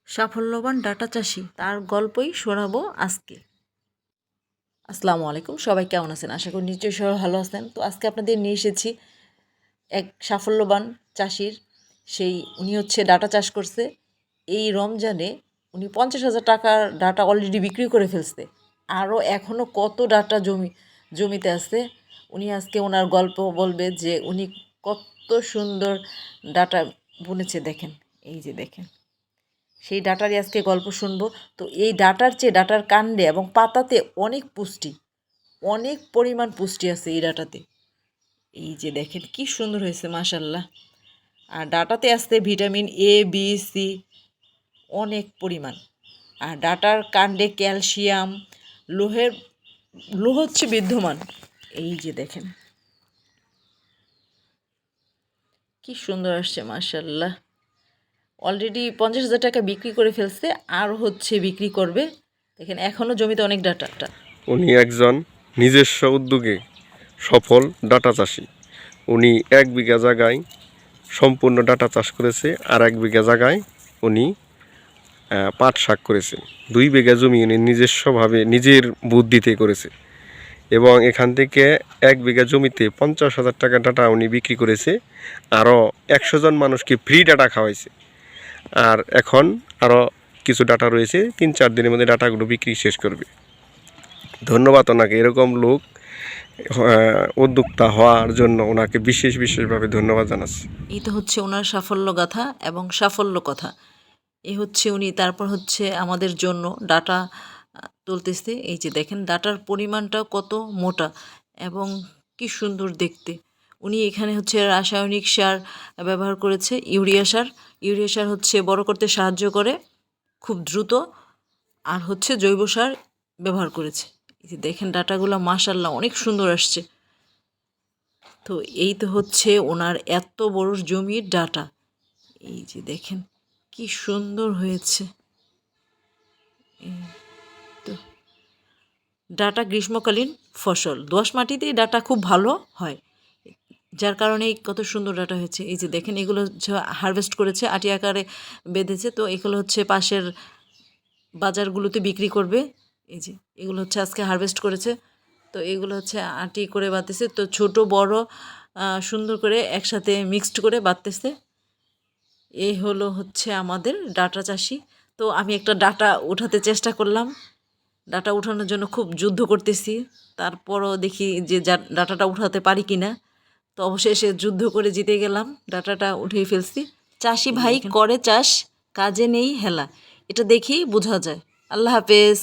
সাফল্যবান data চাষি তার গল্পই শোনাবো আজকে। আসসালামু আলাইকুম, সবাই কেমন আছেন? আশা করি নিশ্চয়ই সবাই ভালো আছেন। তো আজকে আপনাদের নিয়ে এসেছি এক সাফল্যবান চাষির উনি হচ্ছে ডাটা চাষ করছে। এই রমজানে উনি 50,000 টাকার ডাটা অলরেডি বিক্রি করে ফেলছে। আরও এখনও কত ডাটা জমিতে আছে। উনি আজকে ওনার গল্প বলবে যে উনি কত সুন্দর ডাটা বুনেছে। দেখেন, এই যে দেখেন, সেই ডাটারই আজকে গল্প শুনবো। তো এই ডাটার চেয়ে ডাটার কাণ্ডে এবং পাতাতে অনেক পরিমাণ পুষ্টি আছে এই ডাটাতে। এই যে দেখেন কি সুন্দর হয়েছে মাশাল্লাহ। আর ডাটাতে আসছে ভিটামিন এ, বি, সি অনেক পরিমাণ। আর ডাটার কাণ্ডে ক্যালসিয়াম, লোহ হচ্ছে বিদ্যমান। এই যে দেখেন কি সুন্দর আসছে মাশাল্লাহ। অলরেডি 50,000 টাকা বিক্রি করে ফেলছে, আর হচ্ছে বিক্রি করবে। দেখেন এখনও জমিতে অনেক ডাটা। উনি একজন নিজস্ব উদ্যোগে সফল ডাটা চাষি। উনি 1 বিঘা জায়গায় সম্পূর্ণ ডাটা চাষ করেছে, আর 1 বিঘা জায়গায় উনি পাট শাক করেছে। 2 বিঘা জমি উনি নিজস্বভাবে নিজের বুদ্ধিতে করেছে, এবং এখান থেকে 1 বিঘা জমিতে 50,000 টাকা ডাটা উনি বিক্রি করেছে। আরও 100 জন মানুষকে ফ্রি ডাটা খাওয়াইছে। আর এখন আরও কিছু ডাটা রয়েছে, 3-4 দিনের মধ্যে ডাটাগুলো বিক্রি শেষ করবে। ধন্যবাদ ওনাকে। এরকম লোক উদ্যোক্তা হওয়ার জন্য ওনাকে বিশেষভাবে ধন্যবাদ জানাচ্ছি। এই তো হচ্ছে ওনার সাফল্য গাথা এবং সাফল্য কথা। এই হচ্ছে উনি, তারপর হচ্ছে আমাদের জন্য ডাটা তুলতেছে। এই যে দেখেন ডাটার পরিমাণটা কত মোটা এবং কি সুন্দর দেখতে। উনি এখানে হচ্ছে রাসায়নিক সার ব্যবহার করেছে, ইউরিয়া সার হচ্ছে বড় করতে সাহায্য করে খুব দ্রুত। আর হচ্ছে জৈব সার ব্যবহার করেছে। এই যে দেখেন ডাটাগুলো মাশাল্লাহ অনেক সুন্দর আসছে। তো এই তো হচ্ছে ওনার এত বড় জমির ডাটা। এই যে দেখেন কি সুন্দর হয়েছে। তো ডাটা গ্রীষ্মকালীন ফসল, দোআঁশ মাটিতেই ডাটা খুব ভালো হয়, যার কারণে কত সুন্দর ডাটা হয়েছে। এই যে দেখেন এগুলো হারভেস্ট করেছে, আটি আকারে বেঁধেছে। তো এগুলো হচ্ছে পাশের বাজারগুলোতে বিক্রি করবে। এই যে এগুলো হচ্ছে আজকে হারভেস্ট করেছে। তো এগুলো হচ্ছে আটি করে বাঁধতেছে। তো ছোট বড় সুন্দর করে একসাথে মিক্সড করে বাঁধতেছে। এই হচ্ছে আমাদের ডাটা চাষি। তো আমি একটা ডাটা উঠাতে চেষ্টা করলাম, ডাটা উঠানোর জন্য খুব যুদ্ধ করতেছি। তারপরও দেখি যে ডাটাটা উঠাতে পারি কিনা। তো অবশেষে যুদ্ধ করে জিতে গেলাম, ডাটাটা উঠিয়ে ফেলছি। চাষি ভাই করে চাষ, কাজে নেই হেলা, এটা দেখেই বোঝা যায়। আল্লাহ হাফেজ।